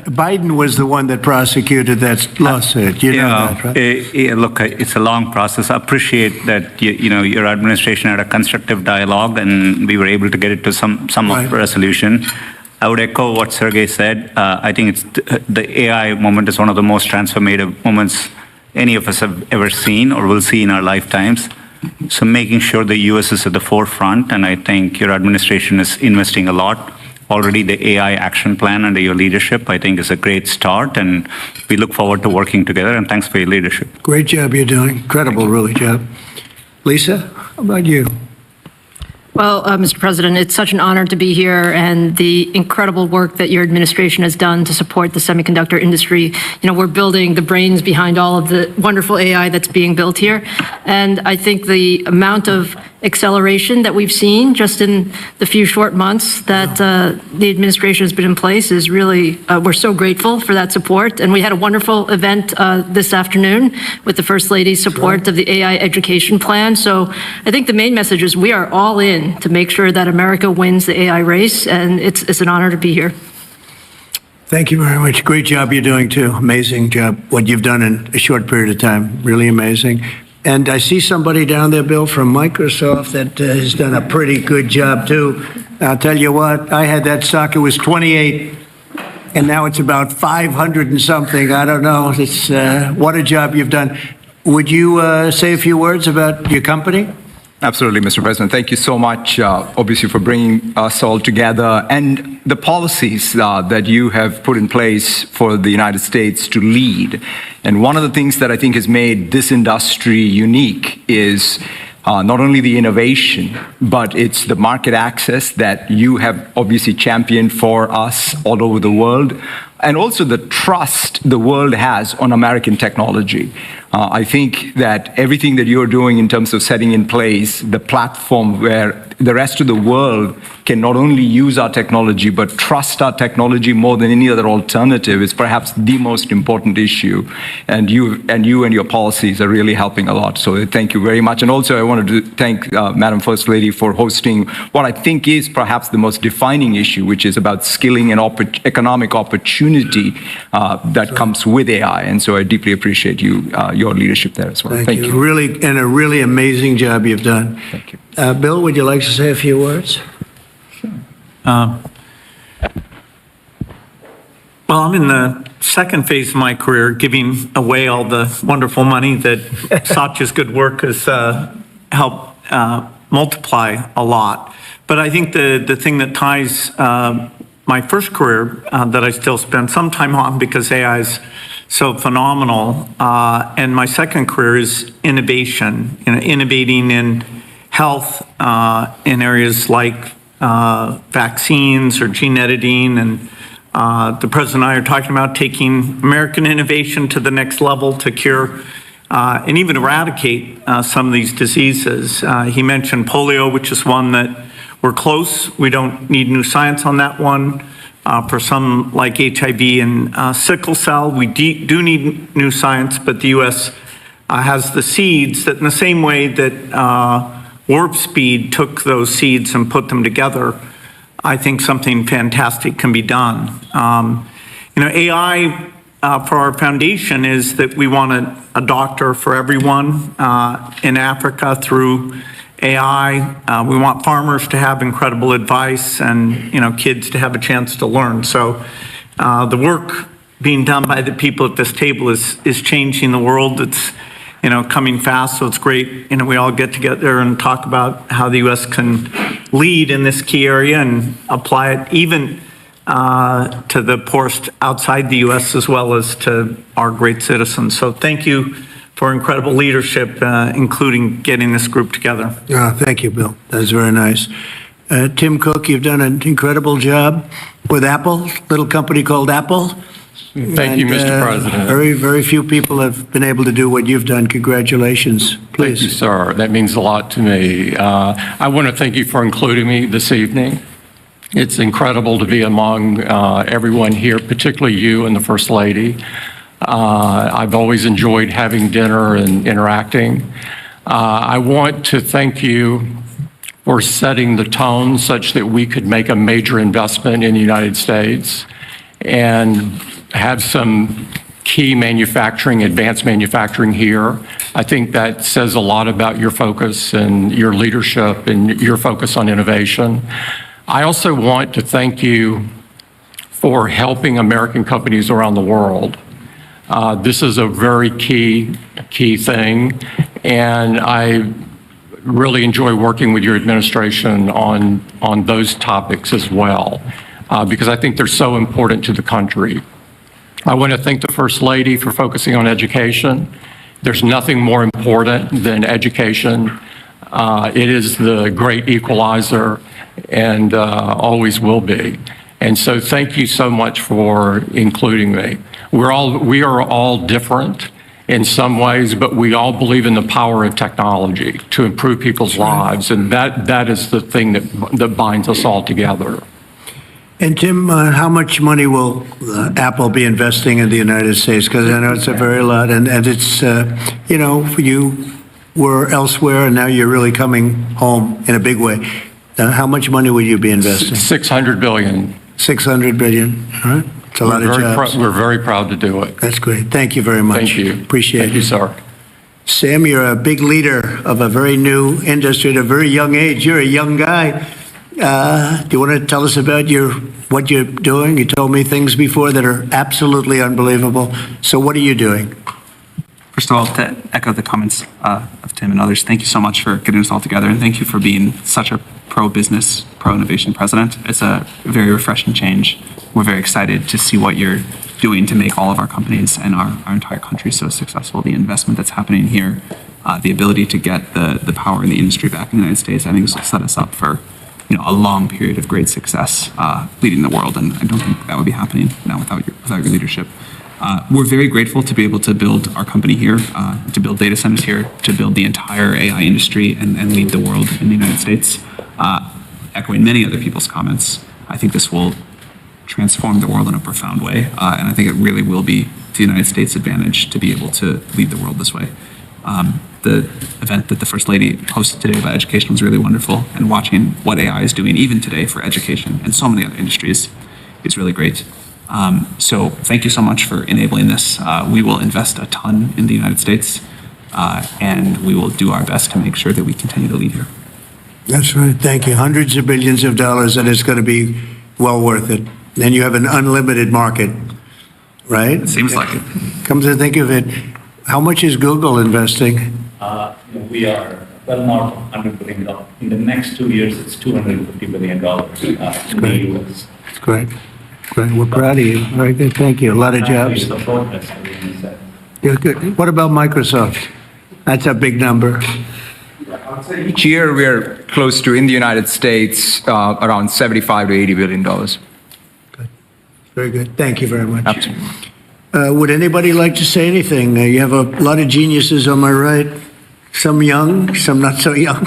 Biden was the one that prosecuted that lawsuit. You know that, right? Look, it's a long process. I appreciate that your administration had a constructive dialogue, and we were able to get it to some Right. resolution. I would echo what Sergey said. I think the AI moment is one of the most transformative moments any of us have ever seen or will see in our lifetimes. So making sure the U.S. is at the forefront, and I think your administration is investing a lot. Already the AI action plan under your leadership, I think, is a great start, and we look forward to working together, and thanks for your leadership. Great job you're doing. Incredible, really, job. Lisa, how about you? Well, Mr. President, it's such an honor to be here, and the incredible work that your administration has done to support the semiconductor industry. We're building the brains behind all of the wonderful AI that's being built here. And I think the amount of acceleration that we've seen just in the few short months that the administration has been in place is really, we're so grateful for that support. And we had a wonderful event this afternoon with the First Lady's support of the AI education plan. So I think the main message is we are all in to make sure that America wins the AI race, and it's an honor to be here. Thank you very much. Great job you're doing, too. Amazing job, what you've done in a short period of time. Really amazing. And I see somebody down there, Bill, from Microsoft that has done a pretty good job, too. I'll tell you what, I had that stock, it was 28, and now it's about 500 and something. I don't know. It's what a job you've done. Would you say a few words about your company? Absolutely, Mr. President. Thank you so much, obviously, for bringing us all together and the policies that you have put in place for the United States to lead. And one of the things that I think has made this industry unique is not only the innovation, but it's the market access that you have obviously championed for us all over the world, and also the trust the world has on American technology. I think that everything that you're doing in terms of setting in place the platform where the rest of the world can not only use our technology, but trust our technology more than any other alternative is perhaps the most important issue. And you and your policies are really helping a lot. So thank you very much. And also I wanted to thank Madam First Lady for hosting what I think is perhaps the most defining issue, which is about skilling and economic opportunity that comes with AI. And so I deeply appreciate your leadership there as well. Thank you. Really, and a really amazing job you've done. Thank you. Bill, would you like to say a few words? Well, I'm in the second phase of my career, giving away all the wonderful money that Satya's good work has helped multiply a lot. But I think the thing that ties my first career that I still spend some time on because AI is so phenomenal, and my second career is innovation, innovating in health in areas like vaccines or gene editing, and the President and I are talking about taking American innovation to the next level to cure and even eradicate some of these diseases. He mentioned polio, which is one that we're close. We don't need new science on that one. For some like HIV and sickle cell, we do need new science, but the U.S. Has the seeds that in the same way that Warp Speed took those seeds and put them together, I think something fantastic can be done. AI for our foundation is that we want a doctor for everyone in Africa through AI. We want farmers to have incredible advice and kids to have a chance to learn. So the work being done by the people at this table is changing the world. It's coming fast, so it's great. We all get together and talk about how the U.S. can lead in this key area and apply it even to the poorest outside the U.S. as well as to our great citizens. So thank you for incredible leadership, including getting this group together. Thank you, Bill. That was very nice. Tim Cook, you've done an incredible job with Apple, little company called Apple. Thank you, Mr. President. Very, very few people have been able to do what you've done. Congratulations. Please. Thank you, sir. That means a lot to me. I want to thank you for including me this evening. It's incredible to be among everyone here, particularly you and the First Lady. I've always enjoyed having dinner and interacting. I want to thank you for setting the tone such that we could make a major investment in the United States. And have some key manufacturing, advanced manufacturing here. I think that says a lot about your focus and your leadership and your focus on innovation. I also want to thank you for helping American companies around the world. This is a very key thing, and I really enjoy working with your administration on those topics as well, because I think they're so important to the country. I want to thank the First Lady for focusing on education. There's nothing more important than education. It is the great equalizer and always will be. And so thank you so much for including me. We are all different in some ways, but we all believe in the power of technology to improve people's lives, and that is the thing that binds us all together. And Tim, how much money will Apple be investing in the United States? Because I know it's a very lot, and it's, you were elsewhere, and now you're really coming home in a big way. How much money will you be investing? $600 billion. $600 billion, all right? It's a lot of jobs. We're very proud to do it. That's great. Thank you very much. Thank you. Appreciate it. Thank you, sir. Sam, you're a big leader of a very new industry at a very young age. You're a young guy. Do you want to tell us about what you're doing? You told me things before that are absolutely unbelievable. So what are you doing? First of all, to echo the comments of Tim and others, thank you so much for getting us all together, and thank you for being such a pro-business, pro-innovation president. It's a very refreshing change. We're very excited to see what you're doing to make all of our companies and our entire country so successful. The investment that's happening here, the ability to get the power in the industry back in the United States, I think will set us up for a long period of great success leading the world, and I don't think that would be happening now without your leadership. We're very grateful to be able to build our company here, to build data centers here, to build the entire AI industry and lead the world in the United States. Echoing many other people's comments, I think this will transform the world in a profound way, and I think it really will be to the United States' advantage to be able to lead the world this way. The event that the First Lady hosted today about education was really wonderful, and watching what AI is doing even today for education and so many other industries is really great. So thank you so much for enabling this. We will invest a ton in the United States, and we will do our best to make sure that we continue to lead here. That's right. Thank you. Hundreds of billions of dollars, and it's going to be well worth it. Then you have an unlimited market, right? It seems like it. Come to think of it, how much is Google investing? We are well north of $100 billion. In the next 2 years, it's $250 billion in the US. That's great. Great. We're proud of you. Very good. Thank you. A lot of jobs. Support us, everyone said. Yeah, good. What about Microsoft? That's a big number. Each year, we're close to, in the United States, around $75 to $80 billion. Good. Very good. Thank you very much. Absolutely. Would anybody like to say anything? You have a lot of geniuses on my right. Some young, some not so young.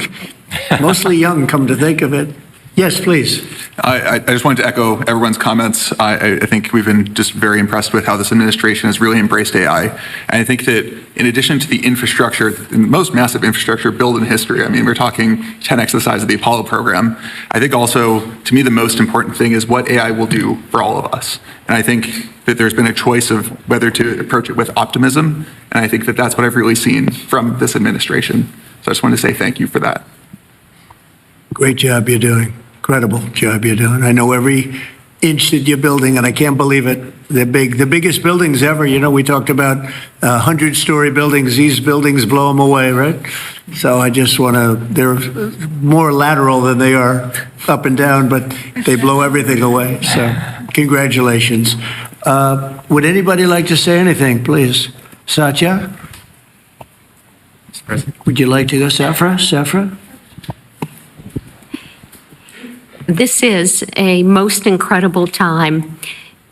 Mostly young, come to think of it. Yes, please. I just wanted to echo everyone's comments. I think we've been just very impressed with how this administration has really embraced AI. And I think that in addition to the infrastructure, the most massive infrastructure built in history, I mean, we're talking 10x the size of the Apollo program. I think also, to me, the most important thing is what AI will do for all of us. And I think that there's been a choice of whether to approach it with optimism. And I think that that's what I've really seen from this administration. So I just wanted to say thank you for that. Great job you're doing. Incredible job you're doing. I know every inch that you're building, and I can't believe it. They're big. The biggest buildings ever. We talked about 100-story buildings. These buildings blow them away, right? So I just want to, they're more lateral than they are up and down, but they blow everything away. So congratulations. Would anybody like to say anything, please? Satya? Would you like to go, Safra? This is a most incredible time.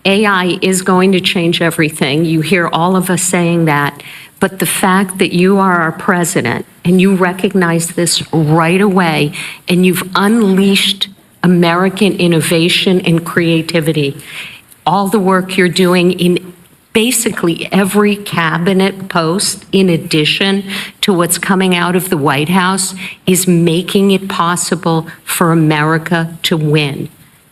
AI is going to change everything. You hear all of us saying that, but the fact that you are our president and you recognize this right away and you've unleashed American innovation and creativity, all the work you're doing in basically every cabinet post, in addition to what's coming out of the White House, is making it possible for America to win.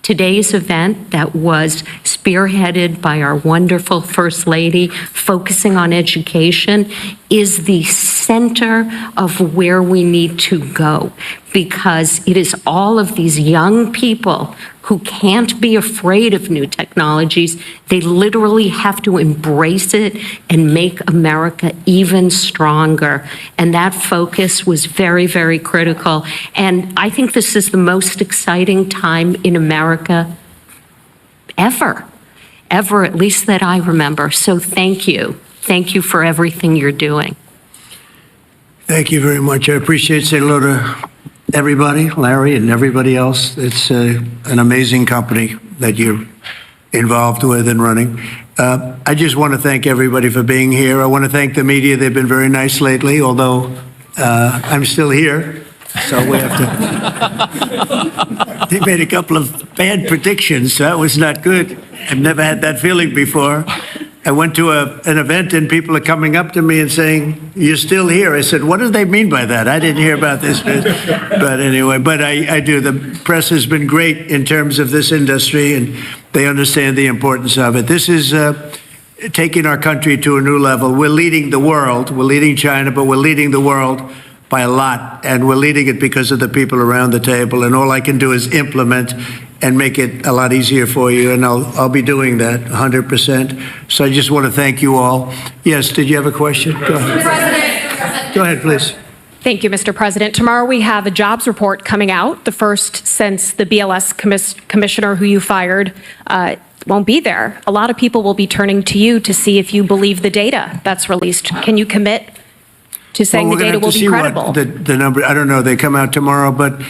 Today's event that was spearheaded by our wonderful First Lady, focusing on education, is the center of where we need to go, because it is all of these young people who can't be afraid of new technologies. They literally have to embrace it and make America even stronger. And that focus was very, very critical. And I think this is the most exciting time in America ever, at least that I remember. So thank you. Thank you for everything you're doing. Thank you very much. I appreciate saying hello to everybody, Larry and everybody else. It's an amazing company that you're involved with and running. I just want to thank everybody for being here. I want to thank the media. They've been very nice lately, although I'm still here. So we have to. They made a couple of bad predictions. So that was not good. I've never had that feeling before. I went to an event and people are coming up to me and saying, "You're still here." I said, "What do they mean by that? I didn't hear about this." But anyway, I do. The press has been great in terms of this industry, and they understand the importance of it. This is taking our country to a new level. We're leading the world. We're leading China, but we're leading the world by a lot, and we're leading it because of the people around the table, and all I can do is implement and make it a lot easier for you, and I'll be doing that 100%. So I just want to thank you all. Yes, did you have a question? Go ahead. Go ahead, please. Thank you, Mr. President. Tomorrow we have a jobs report coming out, the first since the BLS commissioner who you fired won't be there. A lot of people will be turning to you to see if you believe the data that's released. Can you commit to saying the data will be credible? The number, I don't know, they come out tomorrow, but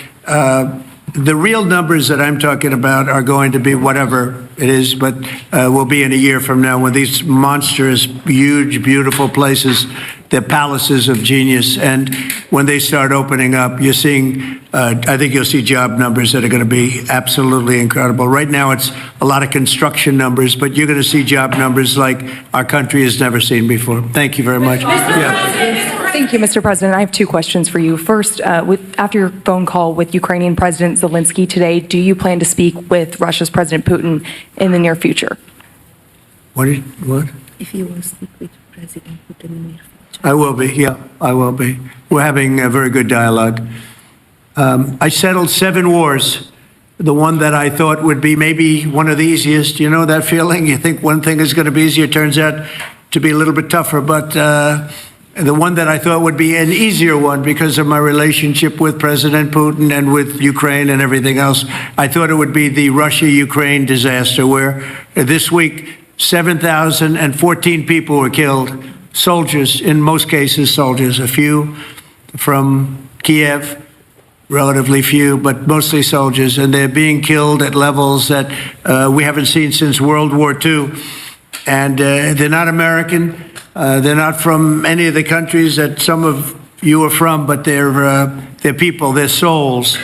the real numbers that I'm talking about are going to be whatever it is, but will be in a year from now when these monstrous, huge, beautiful places, they're palaces of genius. And when they start opening up, you're seeing, I think you'll see job numbers that are going to be absolutely incredible. Right now, it's a lot of construction numbers, but you're going to see job numbers like our country has never seen before. Thank you very much. Thank you, Mr. President. I have two questions for you. First, after your phone call with Ukrainian President Zelensky today, do you plan to speak with Russia's President Putin in the near future? What? If you will speak with President Putin in the near future. I will be, yeah, I will be. We're having a very good dialogue. I settled 7 wars. The one that I thought would be maybe one of the easiest. You know that feeling? You think one thing is going to be easier, turns out to be a little bit tougher, but the one that I thought would be an easier one because of my relationship with President Putin and with Ukraine and everything else, I thought it would be the Russia-Ukraine disaster where this week 7,014 people were killed, soldiers, in most cases soldiers, a few from Kiev, relatively few, but mostly soldiers, and they're being killed at levels that we haven't seen since World War II. And they're not American. They're not from any of the countries that some of you are from, but they're people, they're souls,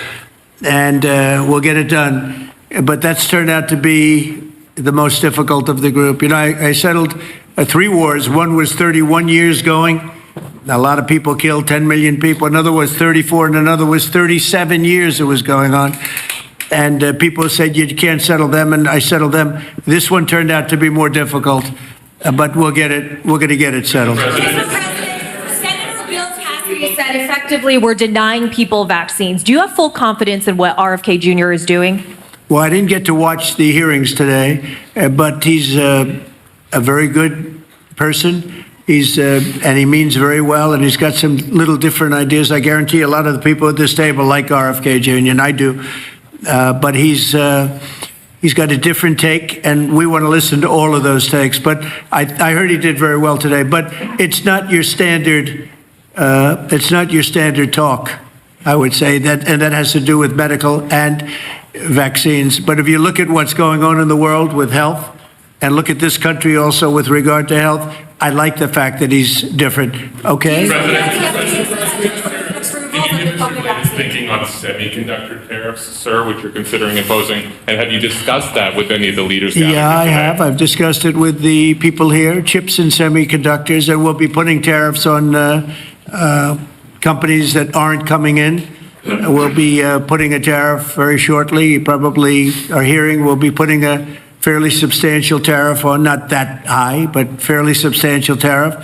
and we'll get it done. But that's turned out to be the most difficult of the group. You know, I settled 3 wars. One was 31 years going. A lot of people killed, 10 million people. Another was 34, and another was 37 years it was going on. And people said, you can't settle them, and I settled them. This one turned out to be more difficult, but we'll get it. We're going to get it settled. Mr. President, Senator Bill Cassidy said effectively we're denying people vaccines. Do you have full confidence in what RFK Jr. is doing? Well, I didn't get to watch the hearings today, but he's a very good person. And he means very well, and he's got some little different ideas. I guarantee a lot of the people at this table like RFK Jr., and I do. But he's got a different take, and we want to listen to all of those takes. But I heard he did very well today. But it's not your standard. It's not your standard talk, I would say, and that has to do with medical and vaccines. But if you look at what's going on in the world with health, and look at this country also with regard to health, I like the fact that he's different. Okay. Thinking on semiconductor tariffs, sir, which you're considering imposing, and have you discussed that with any of the leaders? Yeah, I have. I've discussed it with the people here, chips and semiconductors, and we'll be putting tariffs on companies that aren't coming in. We'll be putting a tariff very shortly. Probably our hearing will be putting a fairly substantial tariff on, not that high, but fairly substantial tariff,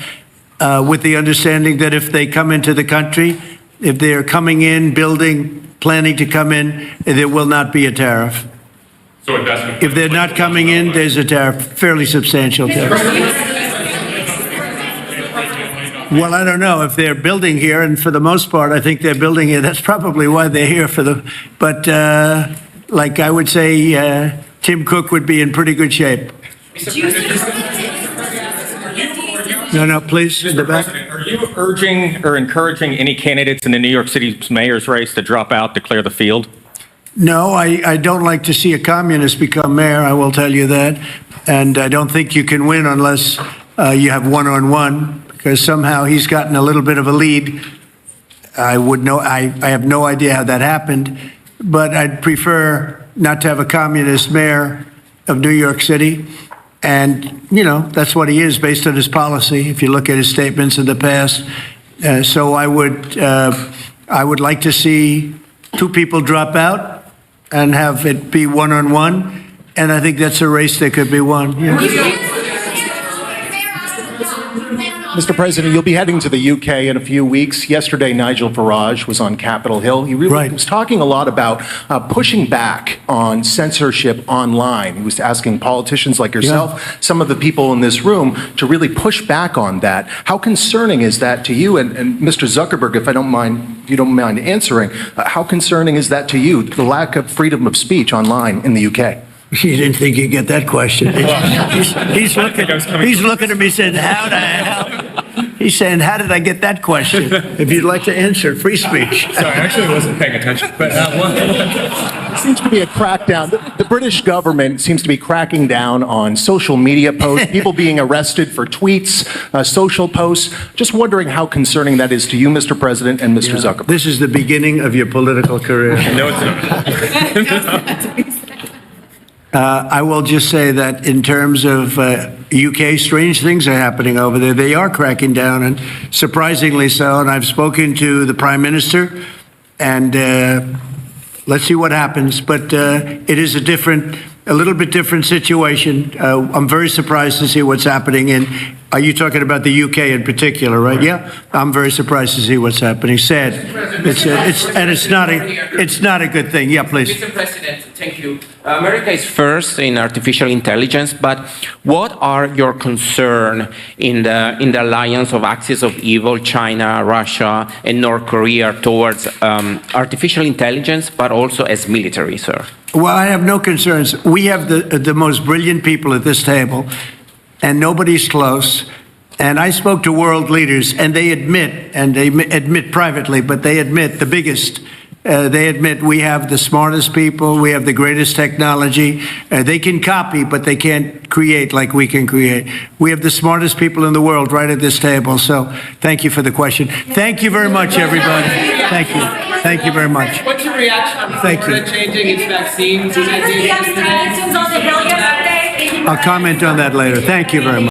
with the understanding that if they come into the country, if they're coming in, building, planning to come in, there will not be a tariff. So investment. If they're not coming in, there's a tariff, fairly substantial tariff. Well, I don't know if they're building here, and for the most part, I think they're building here. That's probably why they're here for the. But like I would say, Tim Cook would be in pretty good shape. No, please. In the back. President, are you urging or encouraging any candidates in the New York City mayor's race to drop out to clear the field? No, I don't like to see a communist become mayor, I will tell you that. And I don't think you can win unless you have one-on-one, because somehow he's gotten a little bit of a lead. I have no idea how that happened, but I'd prefer not to have a communist mayor of New York City. And, you know, that's what he is based on his policy, if you look at his statements in the past. So I would like to see two people drop out and have it be one-on-one. And I think that's a race that could be won. Yeah. Mr. President, you'll be heading to the UK in a few weeks. Yesterday, Nigel Farage was on Capitol Hill. He really was talking a lot about pushing back on censorship online. He was asking politicians like yourself, some of the people in this room, to really push back on that. How concerning is that to you? And Mr. Zuckerberg, if you don't mind answering, how concerning is that to you, the lack of freedom of speech online in the UK? You didn't think you'd get that question, did you? He's looking at me saying, how the hell? He's saying, how did I get that question? If you'd like to answer, free speech. Sorry, I actually wasn't paying attention. But There seems to be a crackdown. The British government seems to be cracking down on social media posts, people being arrested for tweets, social posts. Just wondering how concerning that is to you, Mr. President, and Mr. Zuckerberg. This is the beginning of your political career. No, it's not. I will just say that in terms of UK, strange things are happening over there. They are cracking down, and surprisingly so. And I've spoken to the Prime Minister, and let's see what happens. But it is a little bit different situation. I'm very surprised to see what's happening in. Are you talking about the UK in particular, right? Yeah, I'm very surprised to see what's happening. Sad. It's not a good thing. Yeah, please. Mr. President, thank you. America is first in artificial intelligence, but what are your concerns in the alliance of axis of evil, China, Russia, and North Korea towards artificial intelligence, but also as military, sir? Well, I have no concerns. We have the most brilliant people at this table, and nobody's close. And I spoke to world leaders, and they admit privately, but they admit the biggest. They admit we have the smartest people, we have the greatest technology. They can copy, but they can't create like we can create. We have the smartest people in the world right at this table. So thank you for the question. Thank you very much, everybody. Thank you. Thank you very much. What's your reaction on Florida changing its vaccines? I'll comment on that later. Thank you very much.